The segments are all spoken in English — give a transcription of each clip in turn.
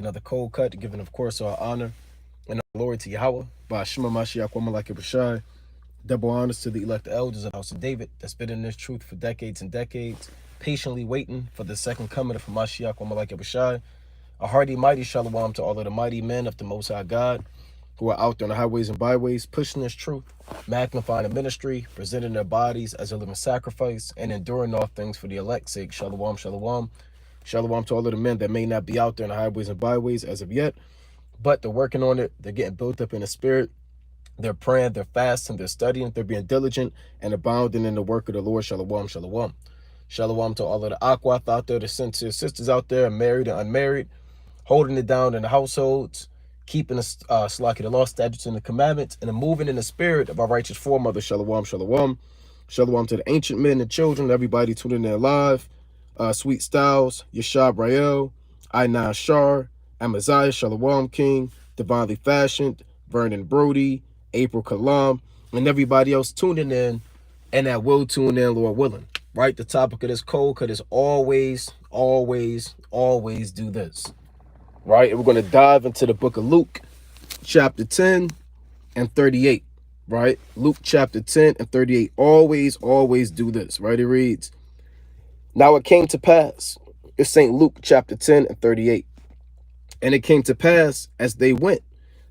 Another cold cut, giving, of course, our honor and our glory to Yahweh. By Shema Mashiach, Wamalaki Bashai. Double honors to the elect elders of the house of David that's been in this truth for decades and decades, patiently waiting for the second coming of Mashiach, Wamalaki Bashai. A hearty, mighty shalom to all of the mighty men of the Most High God who are out there on the highways and byways, pushing this truth, magnifying the ministry, presenting their bodies as a living sacrifice, and enduring all things for the elect's sake. Shalom, shalom. Shalom to all of the men that may not be out there in the highways and byways as of yet, but they're working on it. They're getting built up in the spirit. They're praying, they're fasting, they're studying, they're being diligent and abounding in the work of the Lord. Shalom, shalom. Shalom to all of the Aquath out there, the sincere sisters out there, married and unmarried, holding it down in the households, keeping the Slaki, the law, statutes, and the commandments, and moving in the spirit of our righteous foremother. Shalom, shalom. Shalom to the ancient men and children, everybody tuning in live. Sweet Styles, Yashab Rael, Inan Shar, Amaziah Shalom King, Divinely Fashioned, Vernon Brody, April Kalam, and everybody else tuning in and that will tune in, Lord willing. Right? The topic of this cold cut is always, always, always do this. Right? And we're going to dive into the book of Luke, chapter 10 and 38. Right? Luke chapter 10 and 38. Always, always do this. Right? It reads, now it came to pass, it's St. Luke chapter 10 and 38. And it came to pass as they went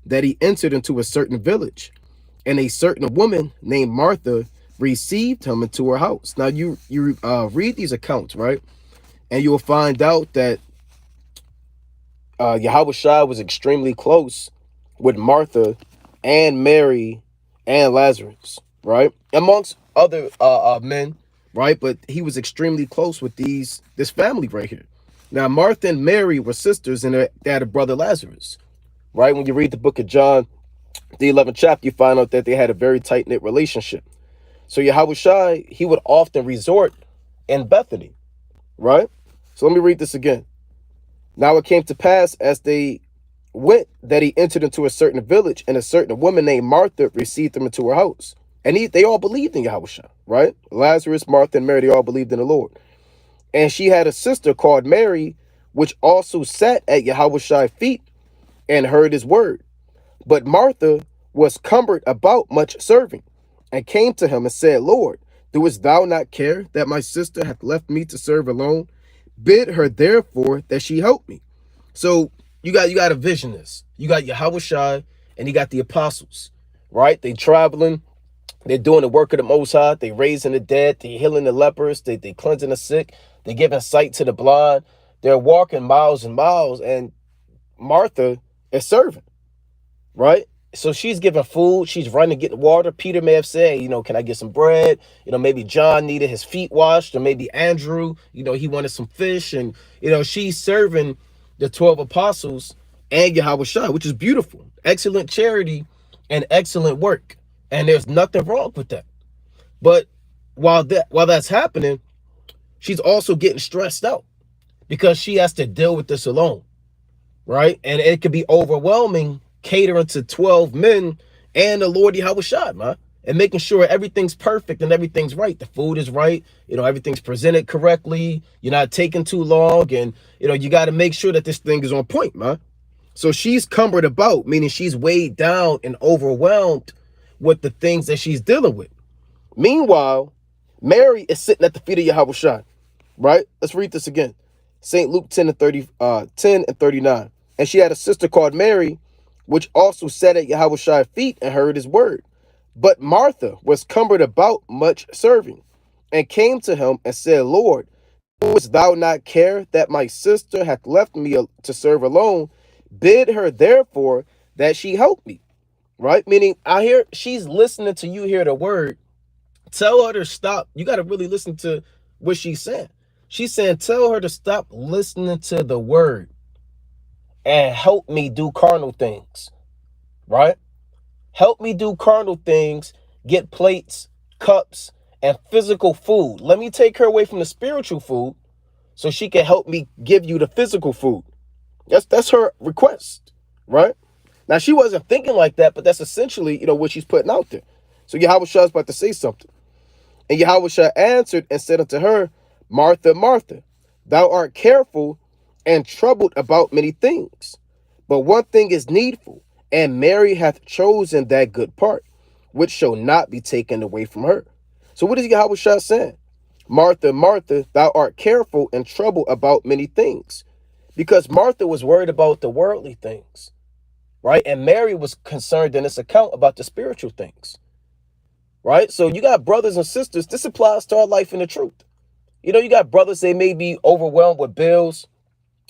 that he entered into a certain village, and a certain woman named Martha received him into her house. Now you read these accounts, right? And you'll find out that Yahweh Shai was extremely close with Martha and Mary and Lazarus, right? Amongst other men, right? But he was extremely close with this family right here. Now, Martha and Mary were sisters, and they had a brother Lazarus, right? When you read the book of John, the 11th chapter, you find out that they had a very tight-knit relationship. So Yahweh Shai, he would often resort in Bethany, right? So let me read this again. Now it came to pass as they went that he entered into a certain village, and a certain woman named Martha received him into her house. And they all believed in Yahweh Shai, right? Lazarus, Martha, and Mary, they all believed in the Lord. And she had a sister called Mary, which also sat at Yahweh Shai's feet and heard his word. But Martha was cumbered about much serving, and came to him and said, Lord, doest thou not care that my sister hath left me to serve alone? Bid her therefore that she help me. So you got to vision this. You got Yahweh Shai and you got the apostles, right? They traveling, they're doing the work of the Most High, they raising the dead, they healing the lepers, they cleansing the sick, they giving sight to the blind, they're walking miles and miles, and Martha is serving, right? So she's giving food, she's running, getting water. Peter may have said, can I get some bread? Maybe John needed his feet washed, or maybe Andrew, he wanted some fish. And, she's serving the 12 apostles and Yahweh Shai, which is beautiful. Excellent charity and excellent work. And there's nothing wrong with that. But while that's happening, she's also getting stressed out because she has to deal with this alone, right? And it could be overwhelming catering to 12 men and the Lord Yahweh Shai, man, and making sure everything's perfect and everything's right. The food is right, everything's presented correctly. You're not taking too long, and you got to make sure that this thing is on point, man. So she's cumbered about, meaning she's weighed down and overwhelmed with the things that she's dealing with. Meanwhile, Mary is sitting at the feet of Yahweh Shai, right? Let's read this again. St. Luke 10 and 39. And she had a sister called Mary, which also sat at Yahweh Shai's feet and heard his word. But Martha was cumbered about much serving, and came to him and said, Lord, doest thou not care that my sister hath left me to serve alone? Bid her therefore that she help me. Right? Meaning, I hear she's listening to you hear the word. Tell her to stop. You got to really listen to what she's saying. She's saying, tell her to stop listening to the word and help me do carnal things, right? Help me do carnal things, get plates, cups, and physical food. Let me take her away from the spiritual food so she can help me give you the physical food. That's her request, right? Now, she wasn't thinking like that, but that's essentially, what she's putting out there. So Yahweh Shai is about to say something. And Yahweh Shai answered and said unto her, Martha, Martha, thou art careful and troubled about many things, But one thing is needful, and Mary hath chosen that good part, which shall not be taken away from her. So what is Yahweh Shah saying? Martha, Martha, thou art careful and troubled about many things. Because Martha was worried about the worldly things, right? And Mary was concerned in this account about the spiritual things, right? So you got brothers and sisters. This applies to our life in the truth. You got brothers, they may be overwhelmed with bills,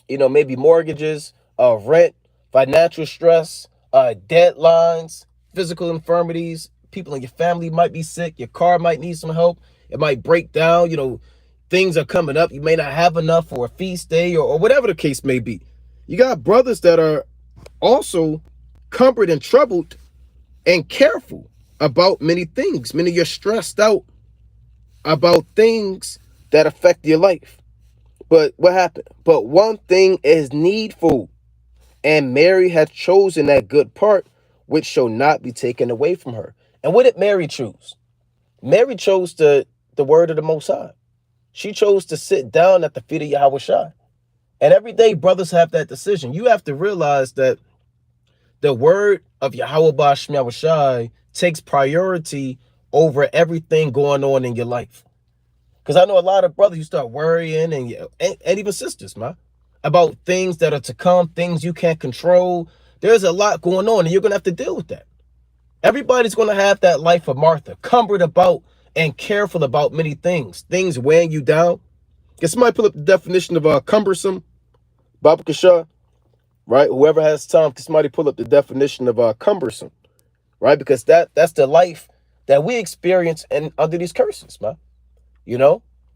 maybe mortgages, rent, financial stress, deadlines, physical infirmities. People in your family might be sick. Your car might need some help. It might break down. Things are coming up. You may not have enough for a feast day or whatever the case may be. You got brothers that are also cumbered and troubled and careful about many things. Many you're stressed out about things that affect your life. But what happened? But one thing is needful, and Mary hath chosen that good part, which shall not be taken away from her. And what did Mary choose? Mary chose the word of the Most High. She chose to sit down at the feet of Yahweh Shai. And every day, brothers have that decision. You have to realize that the word of Yahweh Ba'Shem Yahweh Shai takes priority over everything going on in your life. Because I know a lot of brothers, you start worrying, and even sisters, man, about things that are to come, things you can't control. There's a lot going on, and you're going to have to deal with that. Everybody's going to have that life of Martha, cumbered about and careful about many things weighing you down. Can somebody pull up the definition of cumbersome? Baba Kasha, right? Whoever has time, can somebody pull up the definition of cumbersome, right? Because that's the life that we experience and under these curses, man.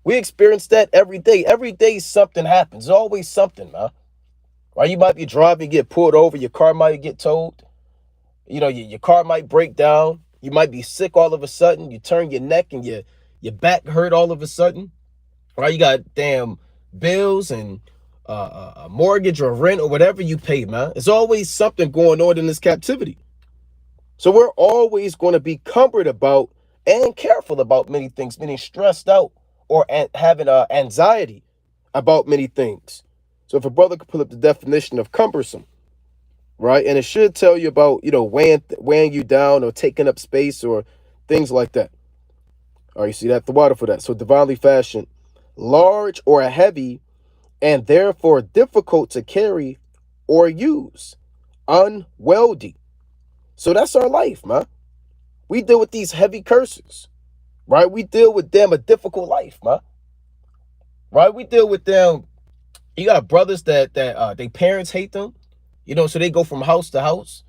We experience that every day. Every day something happens. There's always something, man. Right? You might be driving, get pulled over. Your car might get towed. Your car might break down. You might be sick all of a sudden. You turn your neck and your back hurt all of a sudden. Right? You got damn bills and a mortgage or rent or whatever you pay, man. There's always something going on in this captivity. So we're always going to be cumbered about and careful about many things, meaning stressed out or having anxiety about many things. So if a brother could pull up the definition of cumbersome, right? And it should tell you about, weighing you down or taking up space or things like that. All right, you see that? The water for that. So divinely fashioned, large or heavy, and therefore difficult to carry or use, unwieldy. So that's our life, man. We deal with these heavy curses, right? We deal with them a difficult life, man. Right? We deal with them. You got brothers that their parents hate them, so they go from house to house.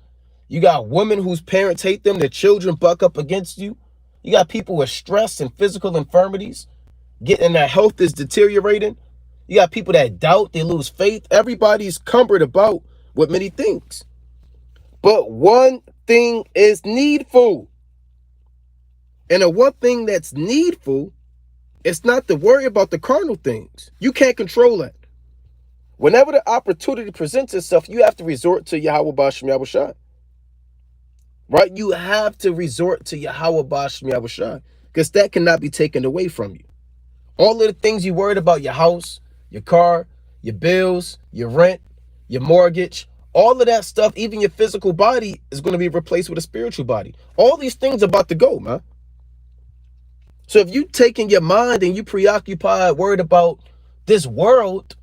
You got women whose parents hate them, their children buck up against you. You got people with stress and physical infirmities, getting their health is deteriorating. You got people that doubt, they lose faith. Everybody's cumbered about with many things. But one thing is needful. And the one thing that's needful, it's not to worry about the carnal things. You can't control that. Whenever the opportunity presents itself, you have to resort to Yahweh Ba'Shem Yahweh Shai. Right? You have to resort to Yahweh Ba'Shem Yahweh Shai, because that cannot be taken away from you. All of the things you worried about, your house, your car, your bills, your rent, your mortgage, all of that stuff, even your physical body is going to be replaced with a spiritual body. All these things are about to go, man. So if you taking your mind and you preoccupied, worried about this world,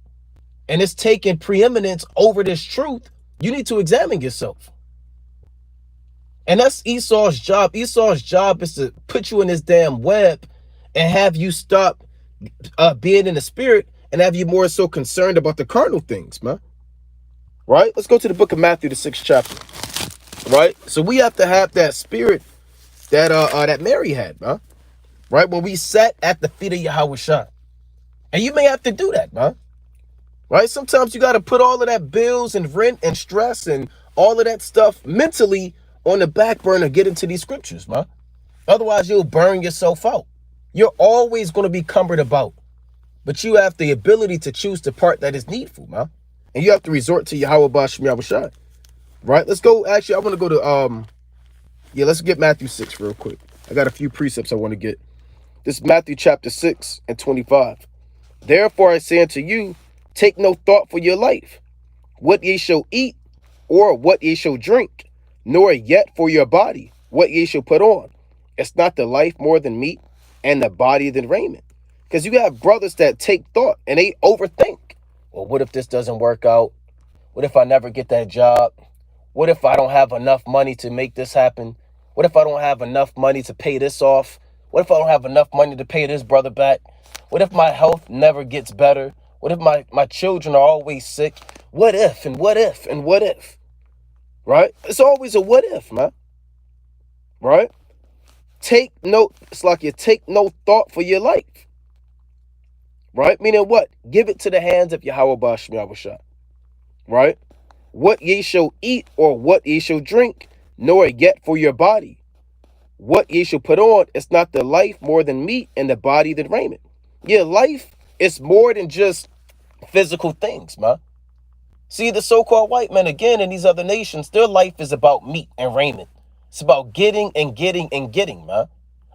and it's taking preeminence over this truth, you need to examine yourself. And that's Esau's job. Esau's job is to put you in this damn web and have you stop being in the spirit and have you more so concerned about the carnal things, man. Right? Let's go to the book of Matthew, the 6th chapter. Right? So we have to have that spirit that Mary had, man. Right? When we sat at the feet of Yahweh Shai. And you may have to do that, man. Right? Sometimes you got to put all of that bills and rent and stress and all of that stuff mentally on the back burner, get into these scriptures, man. Otherwise, you'll burn yourself out. You're always going to be cumbered about. But you have the ability to choose the part that is needful, man. And you have to resort to Yahweh Ba'Shem Yahweh Shai. Right? Let's go. Actually, I want to go to, let's get Matthew 6 real quick. I got a few precepts I want to get. This is Matthew chapter 6 and 25. Therefore, I say unto you, take no thought for your life, what ye shall eat or what ye shall drink, nor yet for your body what ye shall put on. It's not the life more than meat, and the body than raiment. Because you have brothers that take thought and they overthink. Well, what if this doesn't work out? What if I never get that job? What if I don't have enough money to make this happen? What if I don't have enough money to pay this off? What if I don't have enough money to pay this brother back? What if my health never gets better? What if my children are always sick? What if and what if and what if? Right? It's always a what if, man. Right? It's like you take no thought for your life. Right? Meaning what? Give it to the hands of Yahweh Bashmi Yahushua. Right? What ye shall eat or what ye shall drink, nor yet for your body. What ye shall put on, it's not the life more than meat, and the body than raiment. Yeah, life is more than just physical things, man. See, the so-called white men, again, in these other nations, their life is about meat and raiment. It's about getting and getting and getting, man.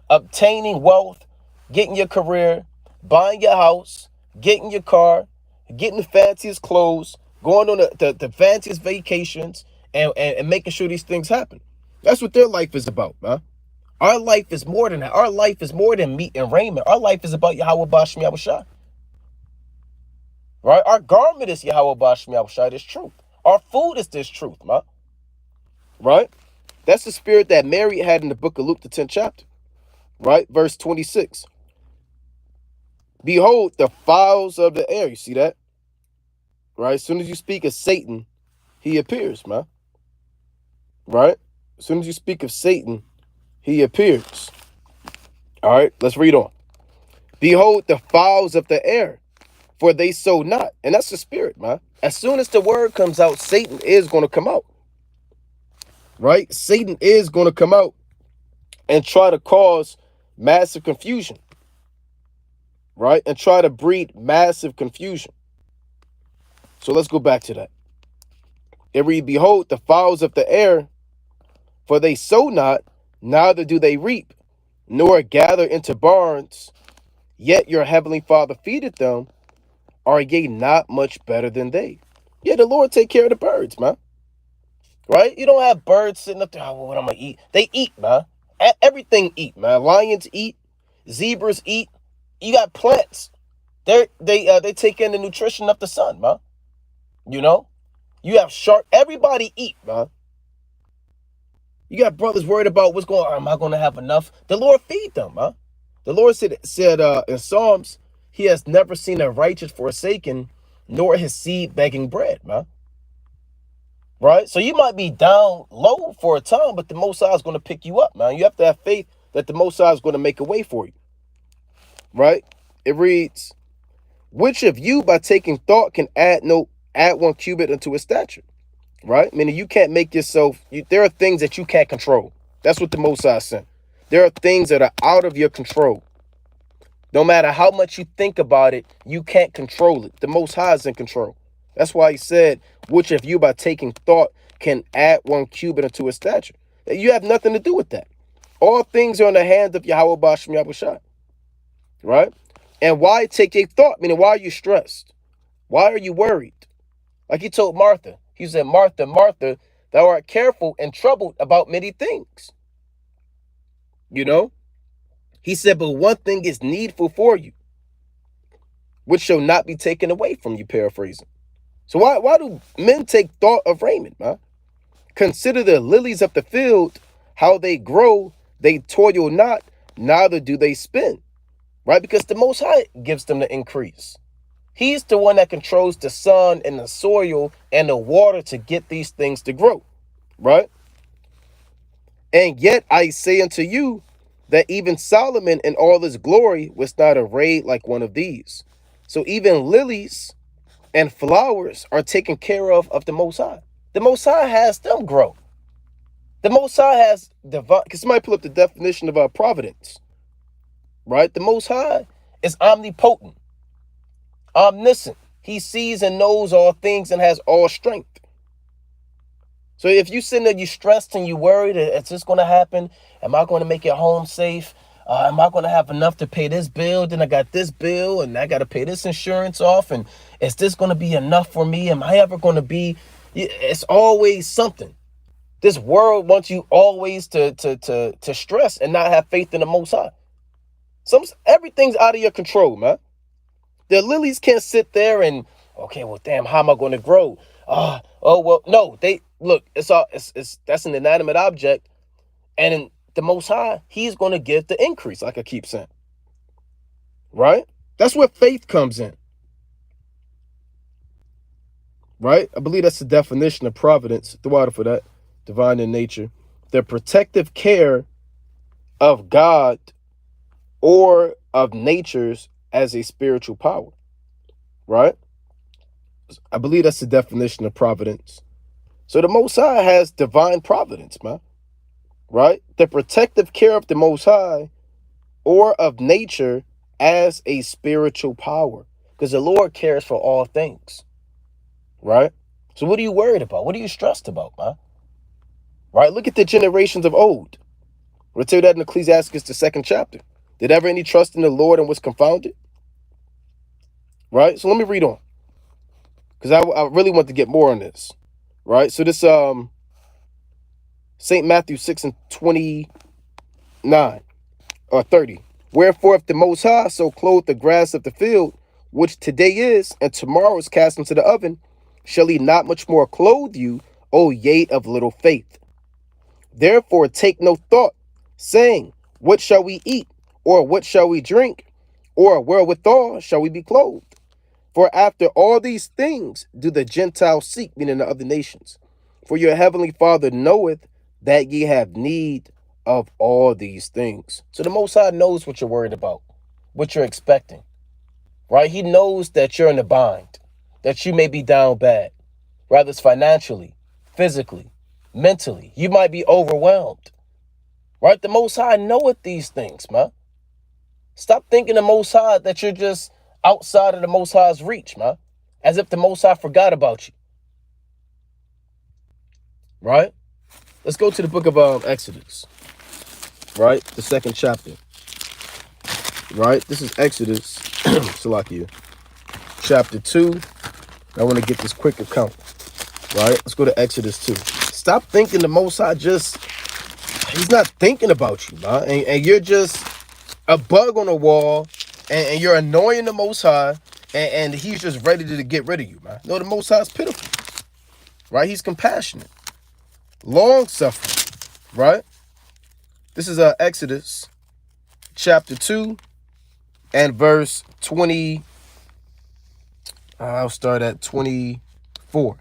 Obtaining wealth, getting your career, buying your house, getting your car, getting the fanciest clothes, going on the fanciest vacations, and making sure these things happen. That's what their life is about, man. Our life is more than that. Our life is more than meat and raiment. Our life is about Yahweh Bashmi Yahushua. Right? Our garment is Yahweh Bashmi Yahushua, this truth. Our food is this truth, man. Right? That's the spirit that Mary had in the book of Luke, the 10th chapter. Right? Verse 26. Behold, the fowls of the air. You see that? Right? As soon as you speak of Satan, he appears, man. Right? As soon as you speak of Satan, he appears. All right, let's read on. Behold, the fowls of the air, for they sow not. And that's the spirit, man. As soon as the word comes out, Satan is going to come out. Right? Satan is going to come out and try to cause massive confusion. Right? And try to breed massive confusion. So let's go back to that. It read, behold, the fowls of the air, for they sow not, neither do they reap, nor gather into barns, yet your heavenly Father feedeth them. Are ye not much better than they? Yeah, the Lord take care of the birds, man. Right? You don't have birds sitting up there, oh, what am I going to eat? They eat, man. Everything eat, man. Lions eat. Zebras eat. You got plants. They take in the nutrition of the sun, man. You know? You have shark. Everybody eat, man. You got brothers worried about what's going on. Am I going to have enough? The Lord feed them, huh? The Lord said in Psalms, he has never seen a righteous forsaken, nor his seed begging bread, man. Right? So you might be down low for a time, but the Most High is going to pick you up, man. You have to have faith that the Most High is going to make a way for you. Right? It reads, which of you by taking thought can add 1 cubit unto his stature? Right? Meaning you can't make yourself, there are things that you can't control. That's what the Most High said. There are things that are out of your control. No matter how much you think about it, you can't control it. The Most High is in control. That's why he said, which of you by taking thought can add 1 cubit unto his stature? You have nothing to do with that. All things are in the hands of Yahweh Bashmi Yahushua. Right? And why take a thought? Meaning, why are you stressed? Why are you worried? Like he told Martha. He said, Martha, Martha, thou art careful and troubled about many things. You know? He said, but one thing is needful for you, which shall not be taken away from you, paraphrasing. So why do men take thought of raiment, man? Consider the lilies of the field, how they grow, they toil not, neither do they spin. Right? Because the Most High gives them the increase. He's the one that controls the sun and the soil and the water to get these things to grow. Right? And yet I say unto you that even Solomon in all his glory was not arrayed like one of these. So even lilies and flowers are taken care of the Most High. The Most High has them grow. The Most High has divine, because somebody pull up the definition of providence. Right? The Most High is omnipotent, omniscient. He sees and knows all things and has all strength. So if you sitting there, you stressed and you worried, is this going to happen? Am I going to make it home safe? Am I going to have enough to pay this bill? Then I got this bill and I got to pay this insurance off. And is this going to be enough for me? Am I ever going to be It's always something. This world wants you always to stress and not have faith in the Most High. Everything's out of your control, man. The lilies can't sit there and, okay, well, damn, how am I going to grow? Oh, well, no. They look. It's that's an inanimate object, and in the Most High, He's going to give the increase, like I keep saying. Right? That's where faith comes in. Right? I believe that's the definition of providence. Throw out for that. Divine in nature. The protective care of God or of natures as a spiritual power. Right? I believe that's the definition of providence. So the Most High has divine providence, man. Right? The protective care of the Most High or of nature as a spiritual power. Because the Lord cares for all things. Right? So what are you worried about? What are you stressed about, man? Right? Look at the generations of old. We'll tell you that in Ecclesiastes, the 2nd chapter. Did ever any trust in the Lord and was confounded? Right? So let me read on. Because I really want to get more on this. Right? So this St. Matthew 6:29 or 30. Wherefore, if the Most High so clothe the grass of the field, which today is, and tomorrow is cast into the oven, shall He not much more clothe you, O ye of little faith? Therefore take no thought, saying, what shall we eat? Or what shall we drink? Or wherewithal shall we be clothed? For after all these things do the Gentiles seek, meaning the other nations. For your heavenly Father knoweth that ye have need of all these things. So the Most High knows what you're worried about, what you're expecting, right? He knows that you're in a bind, that you may be down bad, whether it's financially, physically, mentally. You might be overwhelmed, right? The Most High knoweth these things, man. Stop thinking the Most High that you're just outside of the Most High's reach, man. As if the Most High forgot about you, right? Let's go to the book of Exodus, right? The 2nd chapter, right? This is Exodus, Salakia, chapter 2. I want to get this quick account, right? Let's go to Exodus 2. Stop thinking the Most High He's not thinking about you, man. And you're just a bug on the wall, and you're annoying the Most High, and He's just ready to get rid of you, man. No, the Most High is pitiful, right? He's compassionate, long-suffering, right? This is Exodus chapter 2 and verse 20. I'll start at 24.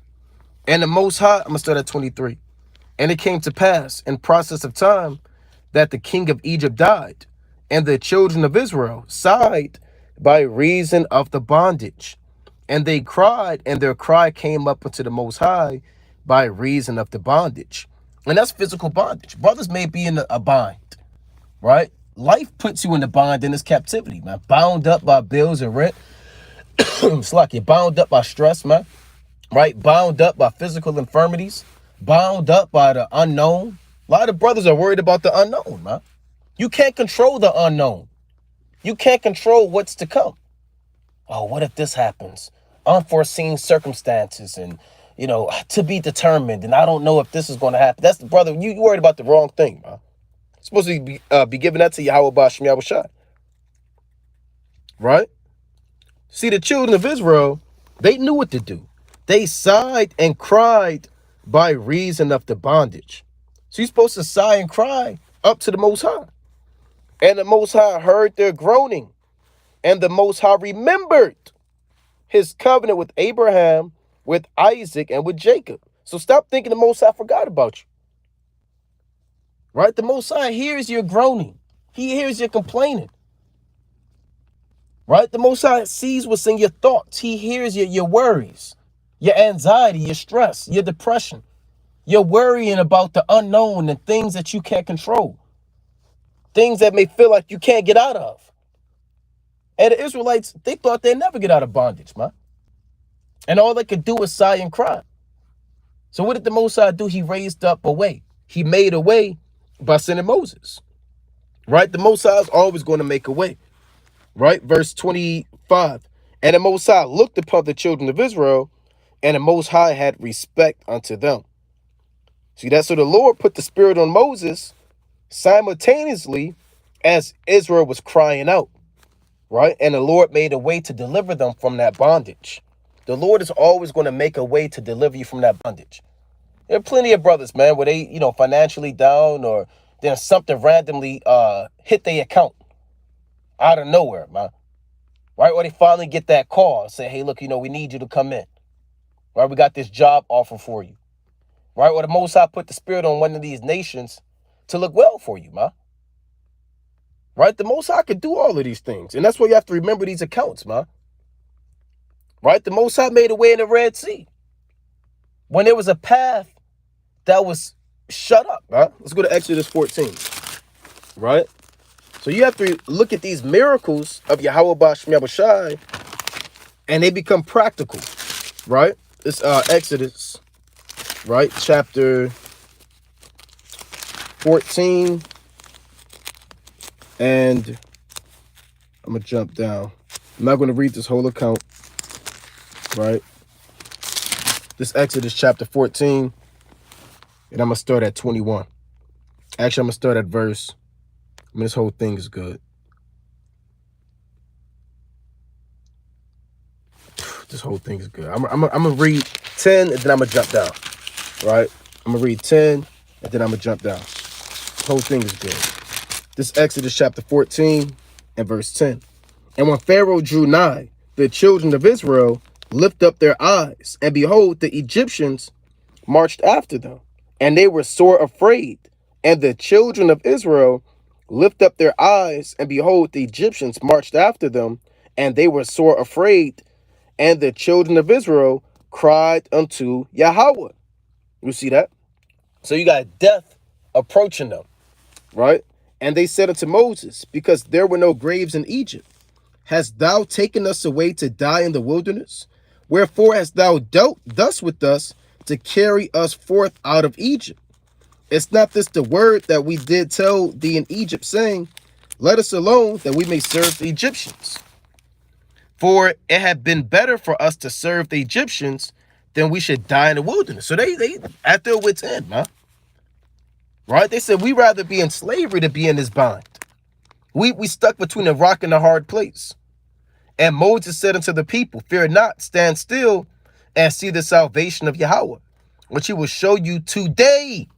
And the Most High, I'm going to start at 23. And it came to pass in process of time that the king of Egypt died, and the children of Israel sighed by reason of the bondage. And they cried, and their cry came up unto the Most High by reason of the bondage. And that's physical bondage. Brothers may be in a bind, right? Life puts you in the bind in this captivity, man. Bound up by bills and rent. It's like you're bound up by stress, man. Right? Bound up by physical infirmities. Bound up by the unknown. A lot of brothers are worried about the unknown, man. You can't control the unknown. You can't control what's to come. Oh, what if this happens? Unforeseen circumstances and, to be determined. And I don't know if this is going to happen. That's the brother. You worried about the wrong thing, man. Supposed to be giving that to Yahweh Bashem Yahweh Shai. Right? See, the children of Israel, they knew what to do. They sighed and cried by reason of the bondage. So you're supposed to sigh and cry up to the Most High. And the Most High heard their groaning. And the Most High remembered His covenant with Abraham, with Isaac, and with Jacob. So stop thinking the Most High forgot about you. Right? The Most High hears your groaning. He hears your complaining. Right? The Most High sees what's in your thoughts. He hears your worries, your anxiety, your stress, your depression. You're worrying about the unknown and things that you can't control. Things that may feel like you can't get out of. And the Israelites, they thought they'd never get out of bondage, man. And all they could do was sigh and cry. So what did the Most High do? He raised up a way. He made a way by sending Moses. Right? The Most High is always going to make a way. Right? Verse 25. And the Most High looked upon the children of Israel, and the Most High had respect unto them. See that? So the Lord put the Spirit on Moses simultaneously as Israel was crying out, right? And the Lord made a way to deliver them from that bondage. The Lord is always going to make a way to deliver you from that bondage. There are plenty of brothers, man, where they, financially down, or then something randomly hit their account out of nowhere, man. Right? Or they finally get that call and say, hey, look, we need you to come in. Right? We got this job offer for you. Right? Or the Most High put the Spirit on one of these nations to look well for you, man. Right? The Most High could do all of these things. And that's why you have to remember these accounts, man. Right? The Most High made a way in the Red Sea when there was a path that was shut up, man. Let's go to Exodus 14. Right? So you have to look at these miracles of Yahweh Bashem Yahushai, and they become practical, right? It's Exodus, right? Chapter 14. And I'm going to jump down. I'm not going to read this whole account, right? This Exodus chapter 14, and I'm going to start at 21. Actually, I'm going to start at verse. This whole thing is good. This whole thing is good. I'm going to read 10, and then I'm going to jump down, right? I'm going to read 10, and then I'm going to jump down. This whole thing is good. This Exodus chapter 14 and verse 10. And when Pharaoh drew nigh, the children of Israel lift up their eyes, and behold, the Egyptians marched after them, and they were sore afraid. And the children of Israel lift up their eyes, and behold, the Egyptians marched after them, and they were sore afraid. And the children of Israel cried unto Yahweh. You see that? So you got death approaching them, right? And they said unto Moses, because there were no graves in Egypt, hast thou taken us away to die in the wilderness? Wherefore hast thou dealt thus with us to carry us forth out of Egypt? Is not this the word that we did tell thee in Egypt, saying, let us alone, that we may serve the Egyptians? For it had been better for us to serve the Egyptians than we should die in the wilderness. So they at their wits' end, man. Right? They said, we'd rather be in slavery than be in this bind. We stuck between a rock and a hard place. And Moses said unto the people, fear not, stand still, and see the salvation of Yahweh, which he will show you today.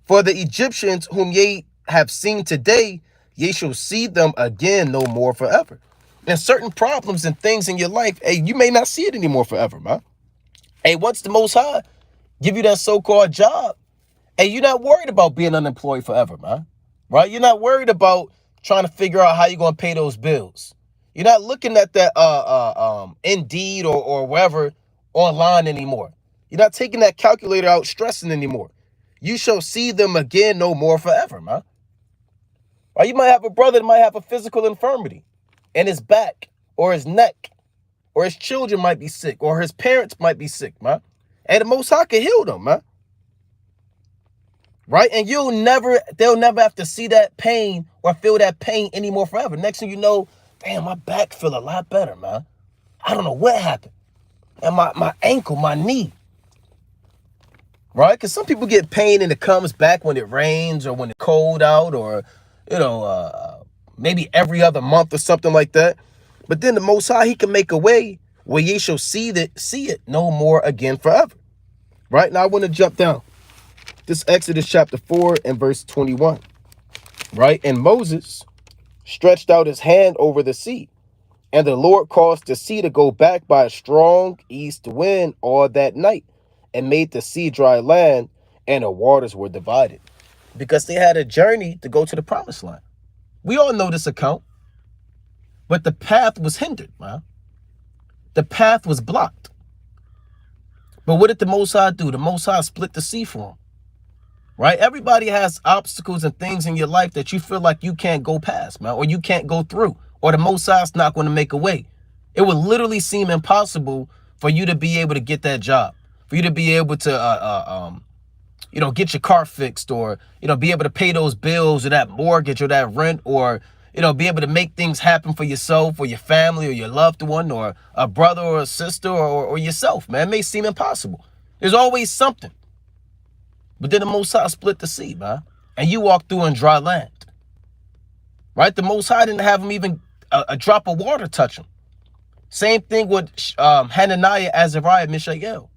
For the Egyptians whom ye have seen today, ye shall see them again no more forever. And certain problems and things in your life, hey, you may not see it anymore forever, man. Hey, once the Most High give you that so-called job, hey, you're not worried about being unemployed forever, man. Right? You're not worried about trying to figure out how you're going to pay those bills. You're not looking at that Indeed or wherever online anymore. You're not taking that calculator out stressing anymore. You shall see them again no more forever, man. Right? You might have a brother that might have a physical infirmity in his back or his neck, or his children might be sick, or his parents might be sick, man. And the Most High can heal them, man. Right? And they'll never have to see that pain or feel that pain anymore forever. Next thing you know, damn, my back feel a lot better, man. I don't know what happened. And my ankle, my knee. Right? Because some people get pain and it comes back when it rains or when it's cold out, or, maybe every other month or something like that. But then the Most High, he can make a way where ye shall see it no more again forever. Right? Now I want to jump down. This Exodus chapter 4 and verse 21, right? And Moses stretched out his hand over the sea, and the Lord caused the sea to go back by a strong east wind all that night, and made the sea dry land, and the waters were divided. Because they had a journey to go to the promised land. We all know this account, but the path was hindered, man. The path was blocked. But what did the Most High do? The Most High split the sea for them. Right? Everybody has obstacles and things in your life that you feel like you can't go past, man, or you can't go through, or the Most High's not going to make a way. It would literally seem impossible for you to be able to get that job, for you to be able to, get your car fixed, or, be able to pay those bills or that mortgage or that rent, or, be able to make things happen for yourself or your family or your loved one or a brother or a sister or yourself, man. It may seem impossible. There's always something. But then the Most High split the sea, man. And you walk through on dry land. Right? The Most High didn't have him even a drop of water touch him. Same thing with Hananiah, Azariah, Mishael,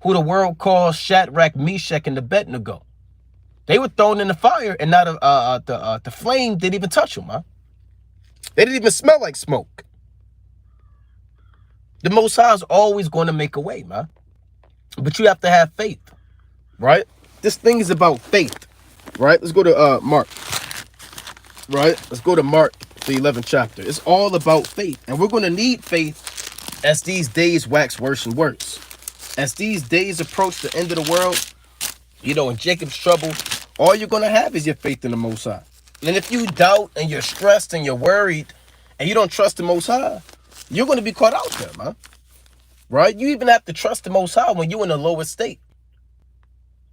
who the world calls Shadrach, Meshach, and Abednego. They were thrown in the fire, and now the flame didn't even touch them, huh? They didn't even smell like smoke. The Most High is always going to make a way, man. But you have to have faith, right? This thing is about faith, right? Let's go to Mark, right? Let's go to Mark, the 11th chapter. It's all about faith, and we're going to need faith as these days wax worse and worse. As these days approach the end of the world, in Jacob's trouble, all you're going to have is your faith in the Most High. And if you doubt and you're stressed and you're worried and you don't trust the Most High, you're going to be caught out there, man. Right? You even have to trust the Most High when you're in the lowest state.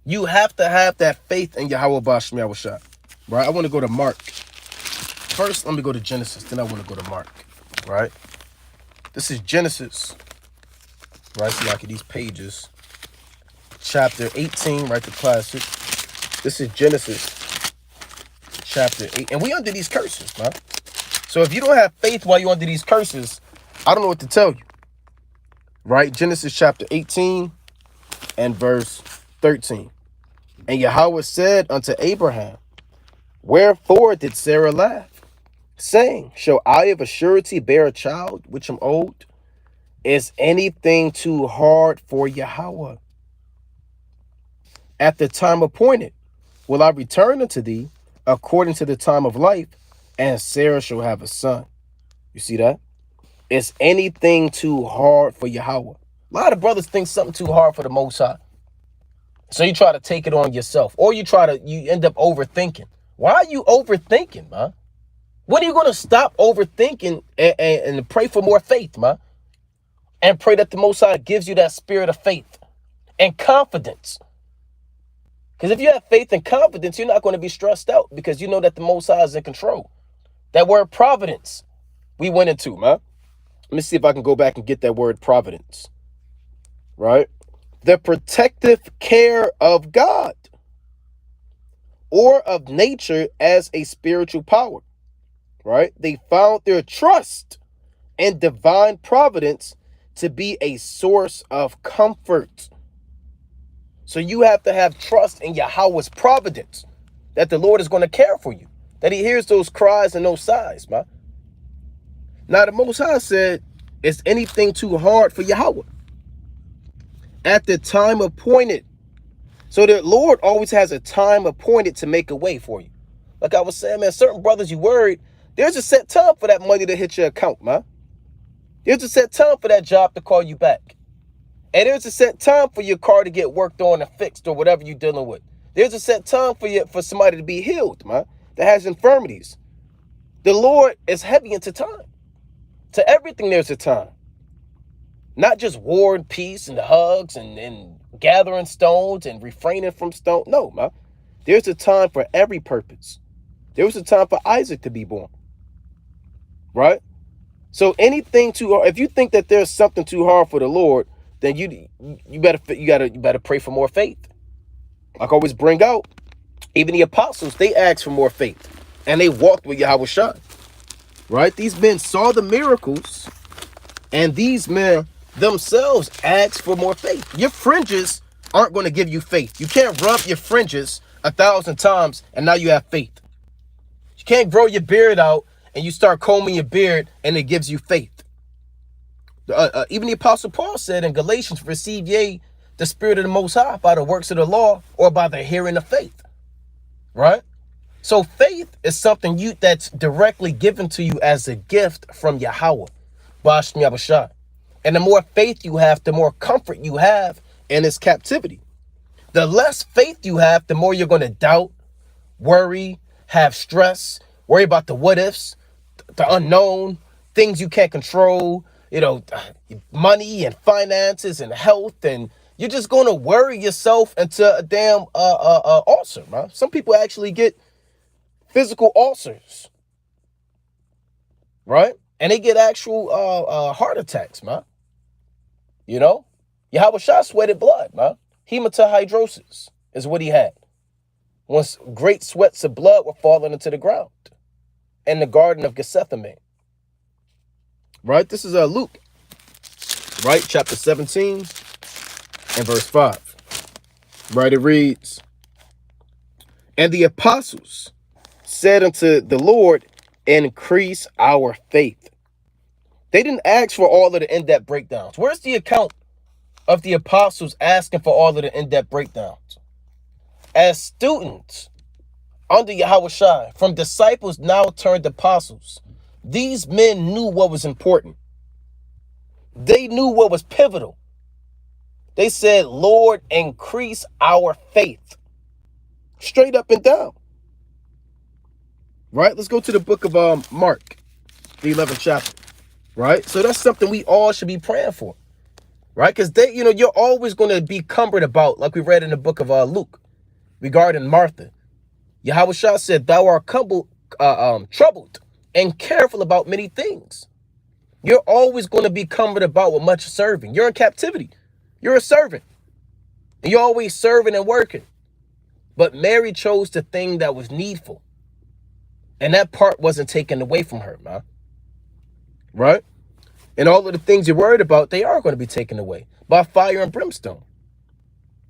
You have to have that faith in Yahweh Bashmi Awashah. Right? I want to go to Mark. First, let me go to Genesis. Then I want to go to Mark. Right? This is Genesis. Right? So like these pages. Chapter 18, right? The classic. This is Genesis chapter 8. And we under these curses, man. So if you don't have faith while you're under these curses, I don't know what to tell you. Right? Genesis chapter 18 and verse 13. And Yahweh said unto Abraham, wherefore did Sarah laugh, saying, shall I of a surety bear a child which am old? Is anything too hard for Yahweh? At the time appointed will I return unto thee according to the time of life, and Sarah shall have a son. You see that? Is anything too hard for Yahweh? A lot of brothers think something too hard for the Most High. So you try to take it on yourself, or you end up overthinking. Why are you overthinking, man? When are you going to stop overthinking and pray for more faith, man? And pray that the Most High gives you that spirit of faith and confidence. Because if you have faith and confidence, you're not going to be stressed out because you know that the Most High is in control. That word providence we went into, man. Let me see if I can go back and get that word providence. Right? The protective care of God or of nature as a spiritual power. Right? They found their trust in divine providence to be a source of comfort. So you have to have trust in Yahweh's providence, that the Lord is going to care for you, that he hears those cries and those sighs, man. Now the Most High said, is anything too hard for Yahweh? At the time appointed. So the Lord always has a time appointed to make a way for you. Like I was saying, man, certain brothers you worried, there's a set time for that money to hit your account, man. There's a set time for that job to call you back. And there's a set time for your car to get worked on and fixed or whatever you're dealing with. There's a set time for somebody to be healed, man, that has infirmities. The Lord is heavy into time. To everything there's a time. Not just war and peace and hugs and gathering stones and refraining from stone. No, man. There's a time for every purpose. There was a time for Isaac to be born. Right? So anything too hard, if you think that there's something too hard for the Lord, then you better pray for more faith. Like I always bring out, even the apostles, they asked for more faith. And they walked with Yahweh Shai. Right? These men saw the miracles, and these men themselves asked for more faith. Your fringes aren't going to give you faith. You can't rub your fringes 1,000 times and now you have faith. You can't grow your beard out and you start combing your beard and it gives you faith. Even the Apostle Paul said in Galatians, receive ye the Spirit of the Most High by the works of the law or by the hearing of faith. Right? So faith is something that's directly given to you as a gift from Yahweh. Bashmi Abashai. And the more faith you have, the more comfort you have in this captivity. The less faith you have, the more you're going to doubt, worry, have stress, worry about the what ifs, the unknown, things you can't control, money and finances and health, and you're just going to worry yourself into a damn ulcer, man. Some people actually get physical ulcers right? And they get actual heart attacks, man. You know, Yahweh Shah sweated blood, man. Hematohydrosis is what he had. Once great sweats of blood were falling into the ground in the Garden of Gethsemane. Right? This is Luke, right? Chapter 17 and verse 5. Right? It reads, and the apostles said unto the Lord, increase our faith. They didn't ask for all of the in-depth breakdowns. Where's the account of the apostles asking for all of the in-depth breakdowns? As students under Yahweh Shai, from disciples now turned apostles, these men knew what was important. They knew what was pivotal. They said, Lord, increase our faith. Straight up and down. Right? Let's go to the book of Mark, the 11th chapter. Right? So that's something we all should be praying for. Right? Because you're always going to be cumbered about, like we read in the book of Luke, regarding Martha. Yahweh Shah said, thou art troubled and careful about many things. You're always going to be cumbered about with much serving. You're in captivity. You're a servant. And you're always serving and working. But Mary chose the thing that was needful. And that part wasn't taken away from her, man. Right? And all of the things you're worried about, they are going to be taken away by fire and brimstone.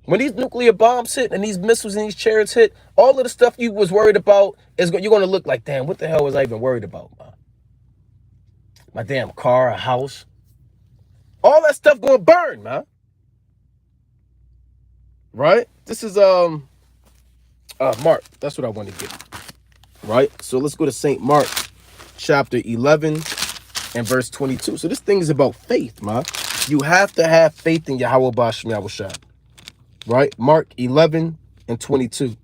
When these nuclear bombs hit and these missiles and these chariots hit, all of the stuff you was worried about, you're going to look like, damn, what the hell was I even worried about, man? My damn car, a house. All that stuff going to burn, man. Right? This is Mark. That's what I want to get. Right? So let's go to St. Mark, chapter 11 and verse 22. So this thing is about faith, man. You have to have faith in Yahweh B'Shem Yahweh Shai. Right? Mark 11 and 22.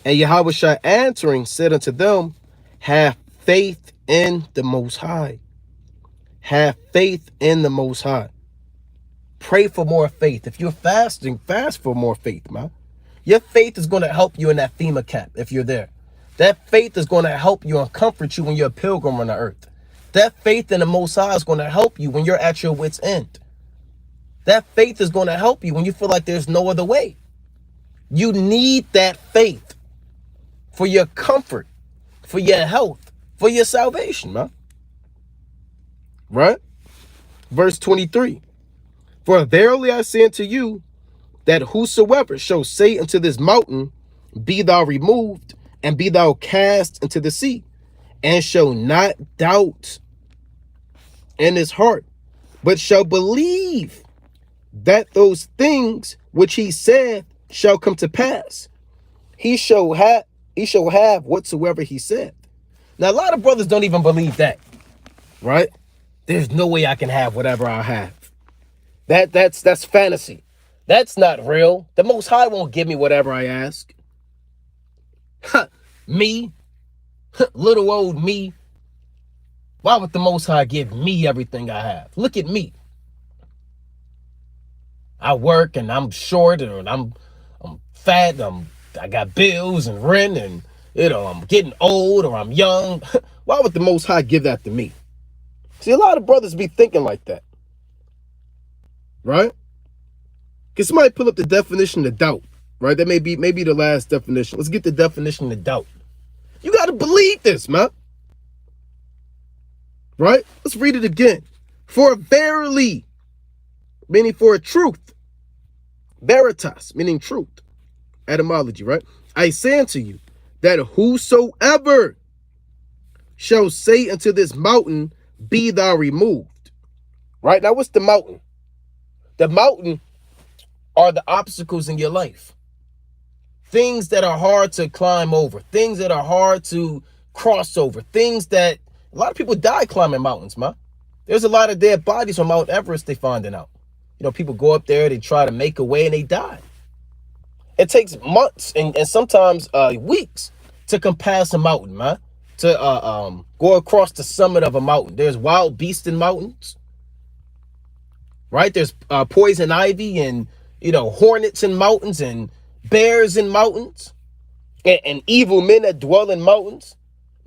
And Yahweh Shai answering said unto them, have faith in the Most High. Have faith in the Most High. Pray for more faith. If you're fasting, fast for more faith, man. Your faith is going to help you in that FEMA camp if you're there. That faith is going to help you and comfort you when you're a pilgrim on the earth. That faith in the Most High is going to help you when you're at your wit's end. That faith is going to help you when you feel like there's no other way. You need that faith for your comfort, for your health, for your salvation, man. Right? Verse 23. For verily I say unto you, that whosoever shall say unto this mountain, be thou removed, and be thou cast into the sea, and shall not doubt in his heart, but shall believe that those things which he said shall come to pass, he shall have whatsoever he said. Now, a lot of brothers don't even believe that, right? There's no way I can have whatever I have. That's fantasy. That's not real. The Most High won't give me whatever I ask. Me, little old me. Why would the Most High give me everything I have? Look at me. I work and I'm short and I'm fat. I got bills and rent and I'm getting old or I'm young. Why would the Most High give that to me? See, a lot of brothers be thinking like that. Right? Can somebody pull up the definition of doubt? Right? That may be the last definition. Let's get the definition of doubt. You got to believe this, man. Right? Let's read it again. For verily, meaning for a truth. Veritas, meaning truth. Etymology, right? I say unto you that whosoever shall say unto this mountain, be thou removed. Right? Now, what's the mountain? The mountain are the obstacles in your life. Things that are hard to climb over. Things that are hard to cross over. Things that a lot of people die climbing mountains, man. There's a lot of dead bodies on Mount Everest they finding out. People go up there, they try to make a way and they die. It takes months and sometimes weeks to compass a mountain, man. To go across the summit of a mountain. There's wild beasts in mountains. Right? There's poison ivy and, hornets in mountains and bears in mountains and evil men that dwell in mountains.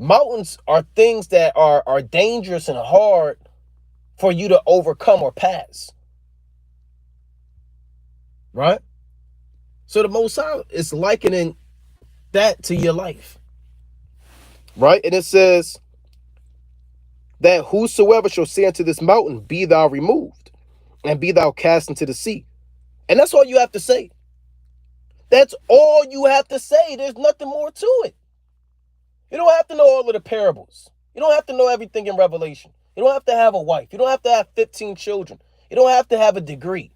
Mountains are things that are dangerous and hard for you to overcome or pass. Right? So the Most High is likening that to your life. Right? And it says that whosoever shall say unto this mountain, be thou removed, and be thou cast into the sea. And that's all you have to say. That's all you have to say. There's nothing more to it. You don't have to know all of the parables. You don't have to know everything in Revelation. You don't have to have a wife. You don't have to have 15 children. You don't have to have a degree,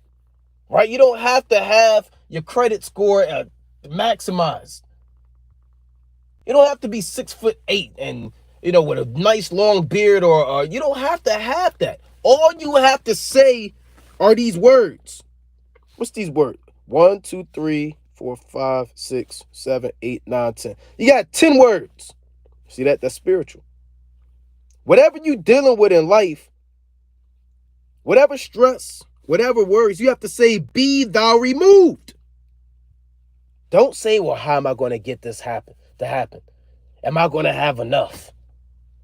right? You don't have to have your credit score maximized. You don't have to be 6'8" and, with a nice long beard or you don't have to have that. All you have to say are these words. What's these words? 1, 2, 3, 4, 5, 6, 7, 8, 9, 10. You got 10 words. See that? That's spiritual. Whatever you're dealing with in life, whatever stress, whatever worries, you have to say, be thou removed. Don't say, well, how am I going to get this to happen? Am I going to have enough?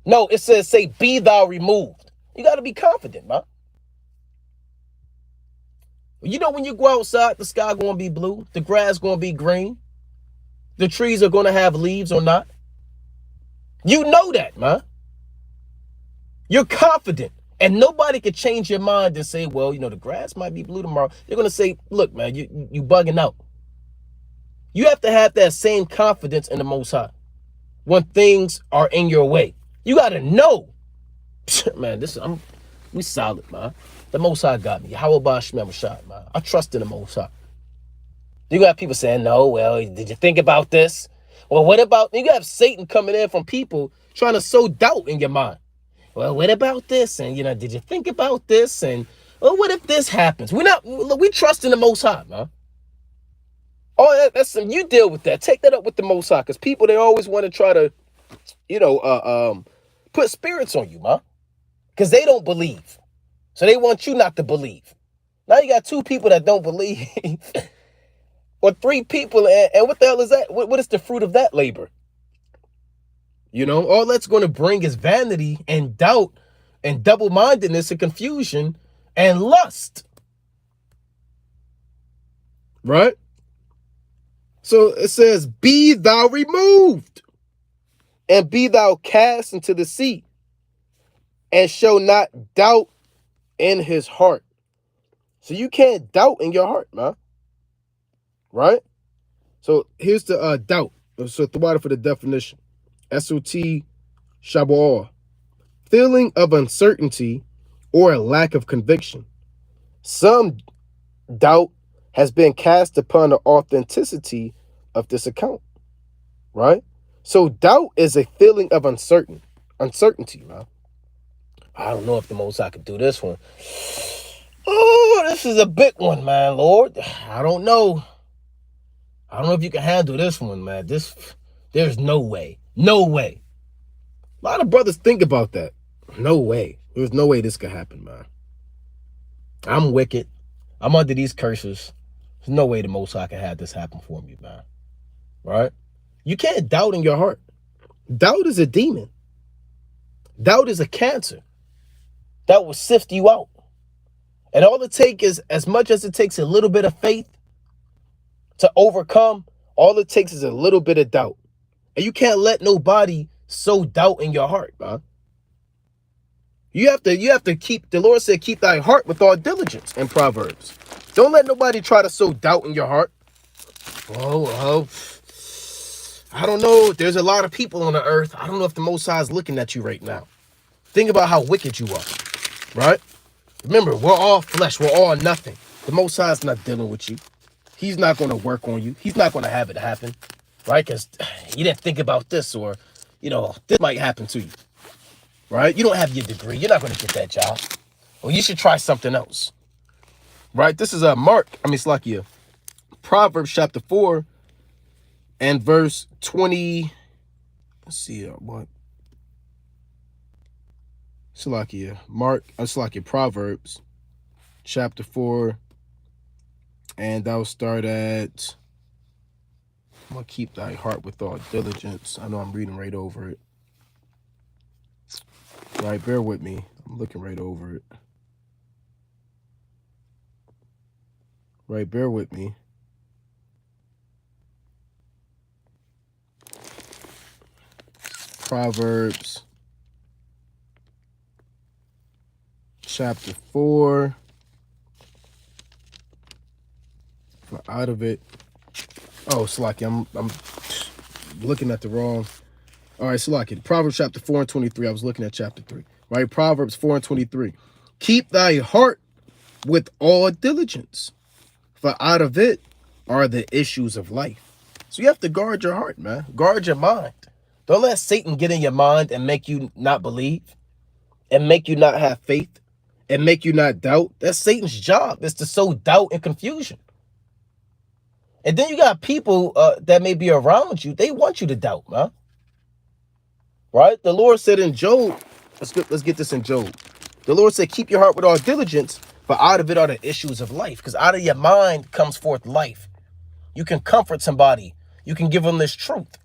No, it says, say, be thou removed. You got to be confident, man. When you go outside, the sky going to be blue. The grass going to be green. The trees are going to have leaves or not. You know that, man. You're confident. And nobody can change your mind and say, well, the grass might be blue tomorrow. You're going to say, look, man, you bugging out. You have to have that same confidence in the Most High when things are in your way. You got to know. Man, we solid, man. The Most High got me. How about Shemem Rashad, man? I trust in the Most High. You got people saying, no, well, did you think about this? Well, what about, you have Satan coming in from people trying to sow doubt in your mind. Well, what about this? And, did you think about this? And, well, what if this happens? We trust in the Most High, man. Oh, you deal with that. Take that up with the Most High. Because people, they always want to try to, put spirits on you, man. Because they don't believe. So they want you not to believe. Now you got 2 people that don't believe. Or 3 people. And what the hell is that? What is the fruit of that labor? All that's going to bring is vanity and doubt and double-mindedness and confusion and lust. Right? So it says, be thou removed and be thou cast into the sea and shall not doubt in his heart. So you can't doubt in your heart, man. Right? So here's the doubt. So thwada for the definition. SOT Shabal. Feeling of uncertainty or a lack of conviction. Some doubt has been cast upon the authenticity of this account. Right? So doubt is a feeling of uncertainty, man. I don't know if the Most High could do this one. Oh, this is a big one, man, Lord. I don't know. I don't know if you can handle this one, man. There's no way. No way. A lot of brothers think about that. No way. There's no way this could happen, man. I'm wicked. I'm under these curses. There's no way the Most High can have this happen for me, man. Right? You can't doubt in your heart. Doubt is a demon. Doubt is a cancer that will sift you out. And all it takes is, as much as it takes a little bit of faith to overcome, all it takes is a little bit of doubt. And you can't let nobody sow doubt in your heart, man. You have to keep, the Lord said, keep thy heart with all diligence in Proverbs. Don't let nobody try to sow doubt in your heart. Oh, I don't know. There's a lot of people on the earth. I don't know if the Most High is looking at you right now. Think about how wicked you are, right? Remember, we're all flesh. We're all nothing. The Most High is not dealing with you. He's not going to work on you. He's not going to have it happen, right? Because you didn't think about this, or, this might happen to you, right? You don't have your degree. You're not going to get that job. Well, you should try something else, right? This is Proverbs chapter 4 and verse 20. Let's see what. Proverbs chapter 4, and I'll start at, I'm going to keep thy heart with all diligence. I know I'm reading right over it. Right, bear with me. I'm looking right over it. Right, bear with me. Proverbs chapter 4. For out of it. Oh, Slacky, I'm looking at the wrong. All right, Slacky. Proverbs chapter 4 and 23. I was looking at chapter 3. Right, Proverbs 4 and 23. Keep thy heart with all diligence, for out of it are the issues of life. So you have to guard your heart, man. Guard your mind. Don't let Satan get in your mind and make you not believe, and make you not have faith, and make you not doubt. That's Satan's job, is to sow doubt and confusion. And then you got people that may be around you. They want you to doubt, man. Right? The Lord said in Job, let's get this in Job. The Lord said, keep your heart with all diligence, for out of it are the issues of life. Because out of your mind comes forth life. You can comfort somebody. You can give them this truth.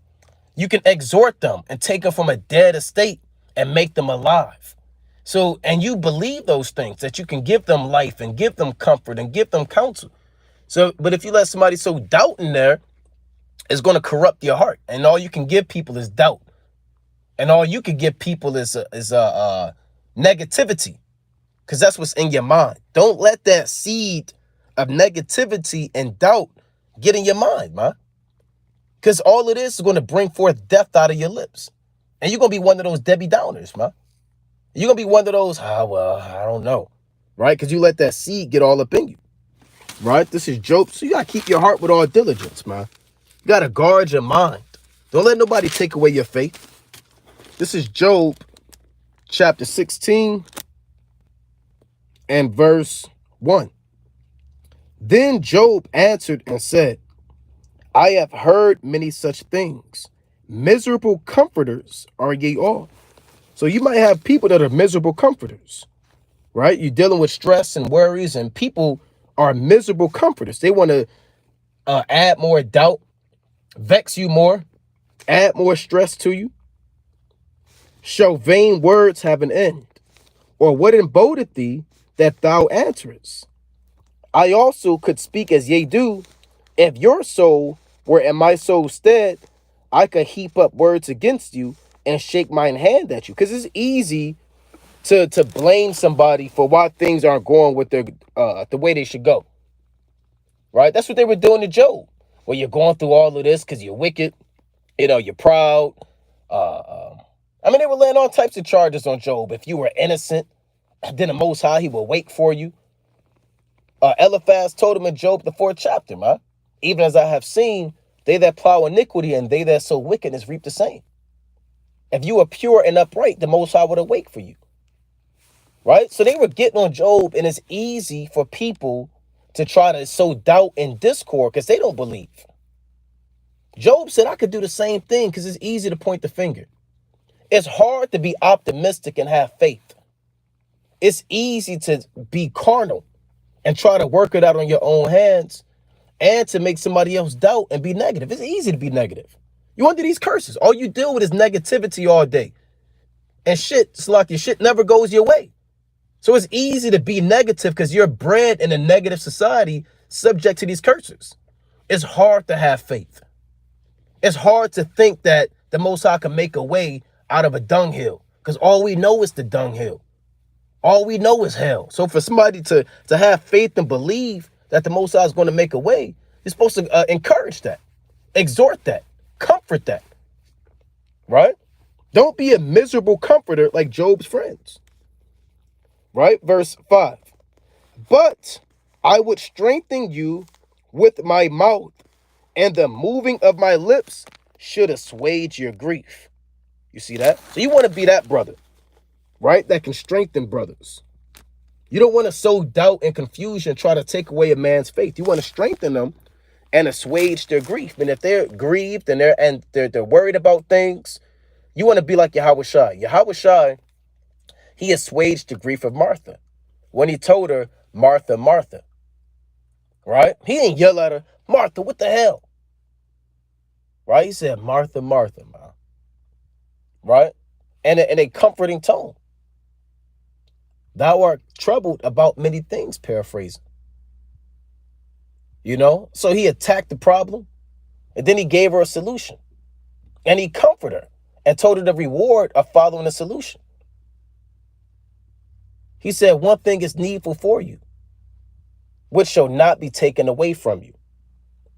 You can exhort them and take them from a dead estate and make them alive. So, and you believe those things, that you can give them life and give them comfort and give them counsel. So, but if you let somebody sow doubt in there, it's going to corrupt your heart. And all you can give people is doubt. And all you can give people is negativity, because that's what's in your mind. Don't let that seed of negativity and doubt get in your mind, man. Because all it is going to bring forth death out of your lips. And you're going to be one of those Debbie Downers, man. You're going to be one of those, well, I don't know. Right? Because you let that seed get all up in you. Right? This is Job. So you got to keep your heart with all diligence, man. You got to guard your mind. Don't let nobody take away your faith. This is Job chapter 16 and verse 1. Then Job answered and said, I have heard many such things. Miserable comforters are ye all. So you might have people that are miserable comforters, right? You're dealing with stress and worries, and people are miserable comforters. They want to add more doubt, vex you more, add more stress to you. Shall vain words have an end? Or what embodeth thee that thou answerest? I also could speak as ye do. If your soul were in my soul's stead, I could heap up words against you and shake mine hand at you. Because it's easy to blame somebody for why things aren't going with their the way they should go. Right? That's what they were doing to Job. Well, you're going through all of this because you're wicked. You're proud. They were laying all types of charges on Job. If you were innocent, then the Most High, he will wait for you. Eliphaz told him in Job, the 4th chapter, man. Even as I have seen, they that plow iniquity and they that sow wickedness reap the same. If you are pure and upright, the Most High would awake for you. Right? So they were getting on Job, and it's easy for people to try to sow doubt and discord because they don't believe. Job said, I could do the same thing because it's easy to point the finger. It's hard to be optimistic and have faith. It's easy to be carnal and try to work it out on your own hands and to make somebody else doubt and be negative. It's easy to be negative. You under these curses. All you deal with is negativity all day. And shit, it's like your shit never goes your way. So it's easy to be negative because you're bred in a negative society subject to these curses. It's hard to have faith. It's hard to think that the Most High can make a way out of a dunghill, because all we know is the dunghill. All we know is hell. So for somebody to have faith and believe that the Most High is going to make a way, you're supposed to encourage that, exhort that, comfort that, right? Don't be a miserable comforter like Job's friends, right? Verse 5. But I would strengthen you with my mouth, and the moving of my lips should assuage your grief. You see that? So you want to be that brother, right? That can strengthen brothers. You don't want to sow doubt and confusion and try to take away a man's faith. You want to strengthen them and assuage their grief. And if they're grieved and they're worried about things, you want to be like Yahweh Shai. Yahweh Shai, he assuaged the grief of Martha when he told her, Martha, Martha, right? He didn't yell at her, Martha, what the hell? Right? He said, Martha, Martha, man. Right? And a comforting tone. Thou art troubled about many things, paraphrasing. So he attacked the problem, and then he gave her a solution. And he comforted her and told her the reward of following the solution. He said, one thing is needful for you, which shall not be taken away from you.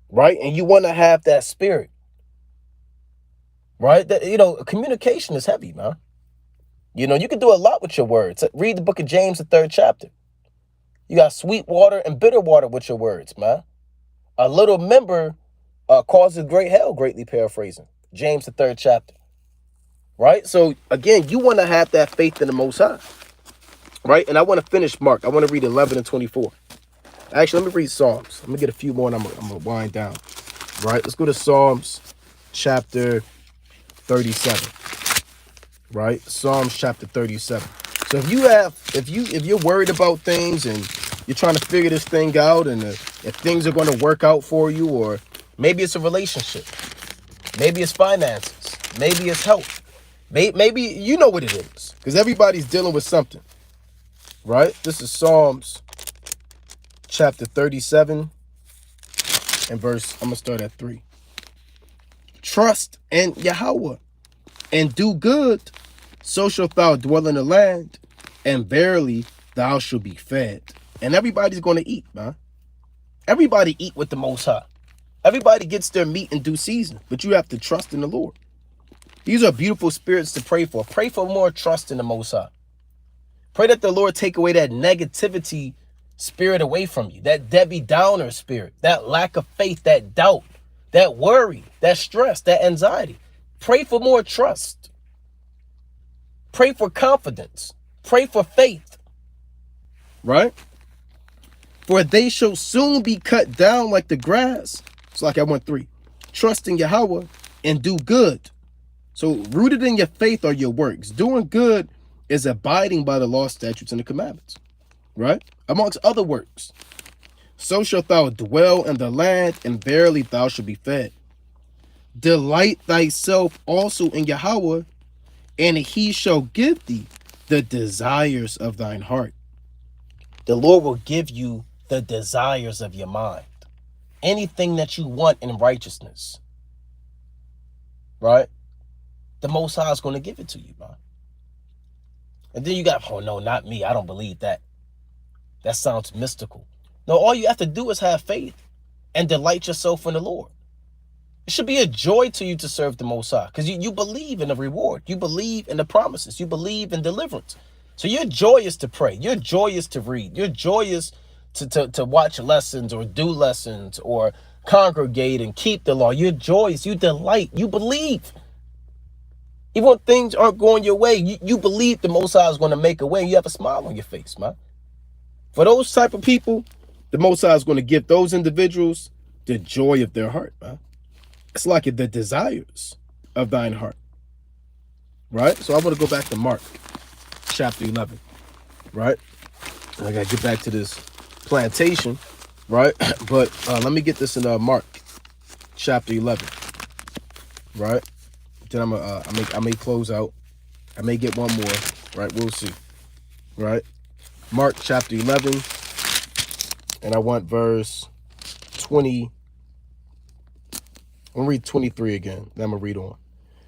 Right? And you want to have that spirit. Right? Communication is heavy, man. You can do a lot with your words. Read the book of James, the 3rd chapter. You got sweet water and bitter water with your words, man. A little member causes great hell, greatly paraphrasing. James, the 3rd chapter. Right? So, again, you want to have that faith in the Most High. Right? And I want to finish Mark. I want to read 11 and 24. Actually, let me read Psalms. Let me get a few more and I'm going to wind down. Right? Let's go to Psalms chapter 37. Right? Psalms chapter 37. So if you're worried about things and you're trying to figure this thing out, and if things are going to work out for you, or maybe it's a relationship, maybe it's finances, maybe it's health, maybe you know what it is, because everybody's dealing with something, right? This is Psalms chapter 37 and I'm gonna start at 3. Trust in Yahweh and do good, so shalt thou dwell in the land, and verily thou shalt be fed. And everybody's going to eat, man. Everybody eat with the Most High. Everybody gets their meat in due season, but you have to trust in the Lord. These are beautiful spirits to pray for. Pray for more trust in the Most High. Pray that the Lord take away that negativity spirit away from you, that Debbie Downer spirit, that lack of faith, that doubt, that worry, that stress, that anxiety. Pray for more trust. Pray for confidence. Pray for faith. Right? For they shall soon be cut down like the grass. It's like I went 3. Trust in Yahweh and do good. So rooted in your faith are your works. Doing good is abiding by the law, statutes, and the commandments. Right? Amongst other works. So shalt thou dwell in the land, and verily thou shalt be fed. Delight thyself also in Yahweh, and he shall give thee the desires of thine heart. The Lord will give you the desires of your mind. Anything that you want in righteousness. Right? The Most High is going to give it to you, man. And then you got, oh no, not me. I don't believe that. That sounds mystical. No, all you have to do is have faith and delight yourself in the Lord. It should be a joy to you to serve the Most High, because you believe in the reward. You believe in the promises. You believe in deliverance. So your joy is to pray. Your joy is to read. Your joy is to watch lessons or do lessons or congregate and keep the law. Your joy is you delight. You believe. Even when things aren't going your way, you believe the Most High is going to make a way. You have a smile on your face, man. For those type of people, the Most High is going to give those individuals the joy of their heart, man. It's like the desires of thine heart. Right? So I want to go back to Mark chapter 11. Right? I got to get back to this plantation. Right? But let me get this in Mark chapter 11. Right? Then I may close out. I may get one more. Right? We'll see. Right? Mark chapter 11. And I want verse 20. I'm going to read 23 again. Then I'm going to read on.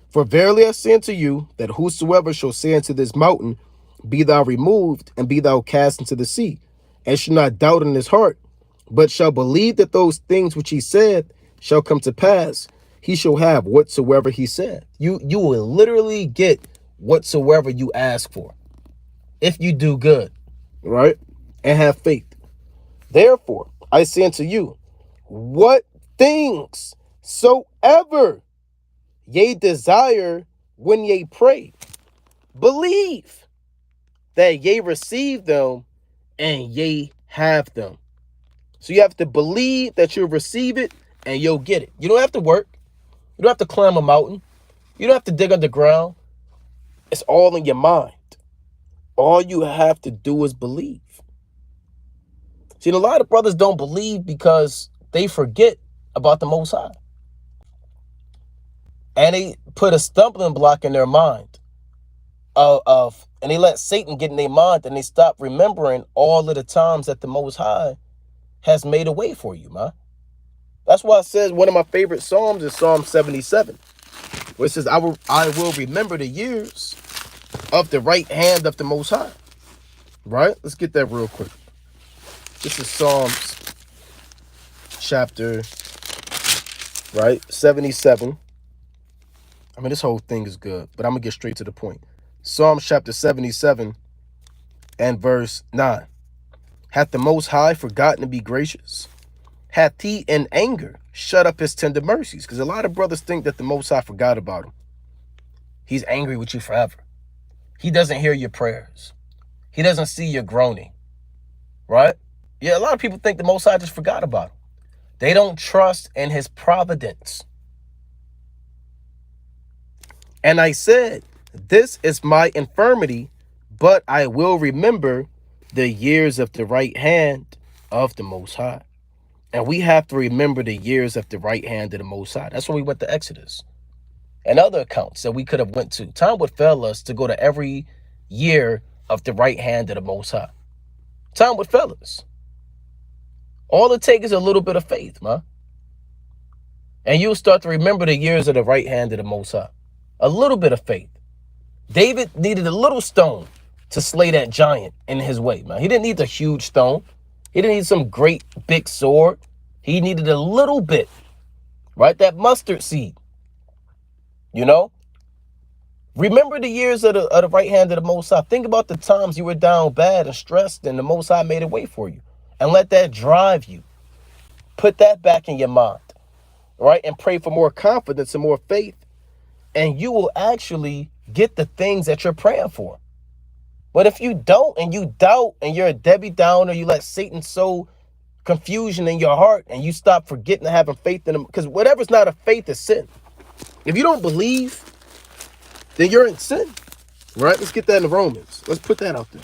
For verily I say unto you, that whosoever shall say unto this mountain, be thou removed, and be thou cast into the sea, and shall not doubt in his heart, but shall believe that those things which he said shall come to pass, he shall have whatsoever he said. You will literally get whatsoever you ask for, if you do good, right? And have faith. Therefore, I say unto you, what things soever ye desire when ye pray, believe that ye receive them and ye have them. So you have to believe that you'll receive it and you'll get it. You don't have to work. You don't have to climb a mountain. You don't have to dig underground. It's all in your mind. All you have to do is believe. See, a lot of brothers don't believe because they forget about the Most High. And they put a stumbling block in their mind and they let Satan get in their mind, and they stop remembering all of the times that the Most High has made a way for you, man. That's why it says one of my favorite Psalms is Psalm 77, where it says, I will remember the years of the right hand of the Most High. Right? Let's get that real quick. This is Psalms chapter, right, 77. I mean, this whole thing is good, but I'm going to get straight to the point. Psalms chapter 77 and verse 9. Hath the Most High forgotten to be gracious? Hath he in anger shut up his tender mercies? Because a lot of brothers think that the Most High forgot about him. He's angry with you forever. He doesn't hear your prayers. He doesn't see your groaning. Right? Yeah, a lot of people think the Most High just forgot about him. They don't trust in his providence. And I said, this is my infirmity, but I will remember the years of the right hand of the Most High. And we have to remember the years of the right hand of the Most High. That's when we went to Exodus and other accounts that we could have went to. Time would fail us to go to every year of the right hand of the Most High. Time would fail us. All it takes is a little bit of faith, man. And you'll start to remember the years of the right hand of the Most High. A little bit of faith. David needed a little stone to slay that giant in his way, man. He didn't need the huge stone. He didn't need some great big sword. He needed a little bit, right? That mustard seed, you know? Remember the years of the right hand of the Most High. Think about the times you were down bad and stressed and the Most High made a way for you. And let that drive you. Put that back in your mind, right? And pray for more confidence and more faith. And you will actually get the things that you're praying for. But if you don't and you doubt and you're a Debbie Downer, you let Satan sow confusion in your heart and you stop forgetting to having faith in him, because whatever's not a faith is sin. If you don't believe, then you're in sin, right? Let's get that in Romans. Let's put that out there.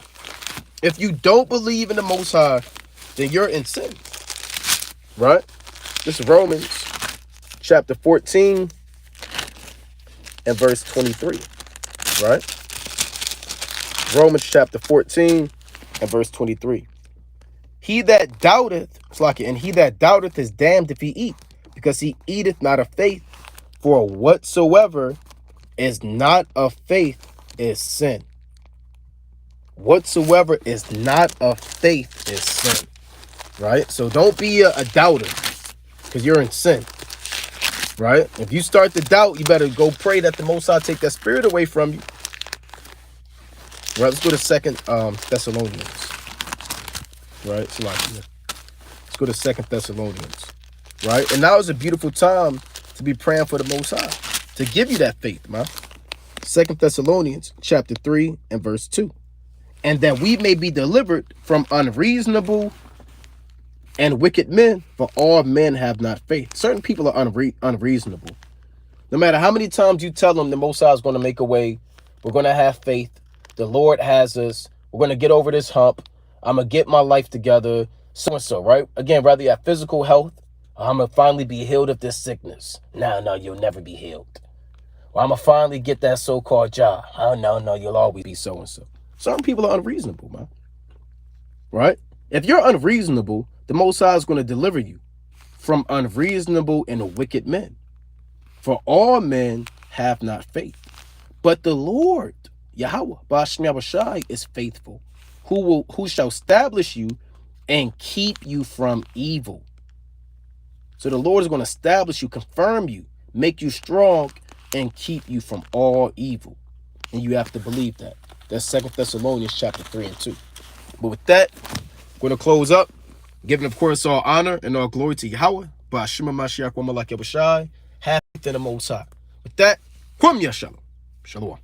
If you don't believe in the Most High, then you're in sin, right? This is Romans chapter 14 and verse 23, right? Romans chapter 14 and verse 23. He that doubteth, and he that doubteth is damned if he eat, because he eateth not of faith. For whatsoever is not of faith is sin. Whatsoever is not of faith is sin, right? So don't be a doubter, because you're in sin, right? If you start to doubt, you better go pray that the Most High take that spirit away from you. Right, let's go to 2 Thessalonians. Right, so let's go to 2 Thessalonians. Right, and now is a beautiful time to be praying for the Most High to give you that faith, man. 2 Thessalonians chapter 3 and verse 2. And that we may be delivered from unreasonable and wicked men, for all men have not faith. Certain people are unreasonable. No matter how many times you tell them the Most High is going to make a way, we're going to have faith. The Lord has us. We're going to get over this hump. I'm going to get my life together. So and so, right? Again, whether you have physical health, or I'm going to finally be healed of this sickness. No, you'll never be healed. Or I'm going to finally get that so-called job. Oh, no, you'll always be so and so. Certain people are unreasonable, man. Right? If you're unreasonable, the Most High is going to deliver you from unreasonable and wicked men. For all men have not faith. But the Lord, Yahweh, Ba'ashem Yahushai, is faithful, who shall establish you and keep you from evil. So the Lord is going to establish you, confirm you, make you strong, and keep you from all evil. And you have to believe that. That's 2 Thessalonians chapter 3 and 2. But with that, we're going to close up, giving, of course, all honor and all glory to Yahweh, Ba'ashem Mashiach Wamalak Yahushai, have faith in the Most High. With that, Kwam Ya Shalom. Shalom.